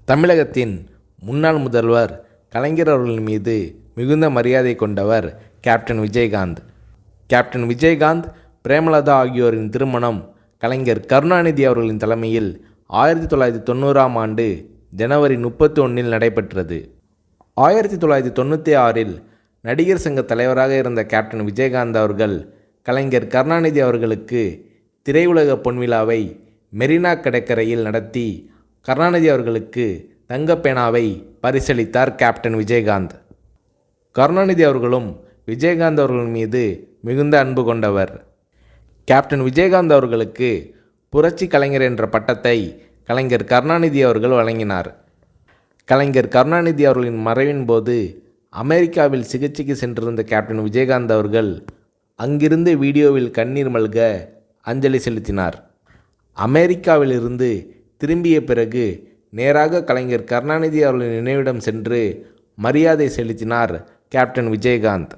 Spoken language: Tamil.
தமிழகத்தின் முன்னாள் முதல்வர் கலைஞர் அவர்களின் மீது மிகுந்த மரியாதை கொண்டவர் கேப்டன் விஜயகாந்த். கேப்டன் விஜயகாந்த், பிரேமலதா ஆகியோரின் திருமணம் கலைஞர் கருணாநிதி அவர்களின் தலைமையில் 1990ஆம் ஆண்டு ஜனவரி 31 நடைபெற்றது. 1996இல் நடிகர் சங்க தலைவராக இருந்த கேப்டன் விஜயகாந்த் அவர்கள் கலைஞர் கருணாநிதி அவர்களுக்கு திரையுலக பொன்விழாவை மெரினா கடற்கரையில் நடத்தி கருணாநிதி அவர்களுக்கு தங்கப்பேனாவை பரிசளித்தார் கேப்டன் விஜயகாந்த். கருணாநிதி அவர்களும் விஜயகாந்த் அவர்கள் மீது மிகுந்த அன்பு கொண்டவர். கேப்டன் விஜயகாந்த் அவர்களுக்கு புரட்சி கலைஞர் என்ற பட்டத்தை கலைஞர் கருணாநிதி அவர்கள் வழங்கினார். கலைஞர் கருணாநிதி அவர்களின் மறைவின் போது அமெரிக்காவில் சிகிச்சைக்கு சென்றிருந்த கேப்டன் விஜயகாந்த் அவர்கள் அங்கிருந்து வீடியோவில் கண்ணீர் மல்க அஞ்சலி செலுத்தினார். அமெரிக்காவிலிருந்து திரும்பிய பிறகு நேராக கலைஞர் கருணாநிதி அவர்களின் நினைவிடம் சென்று மரியாதை செலுத்தினார் கேப்டன் விஜயகாந்த்.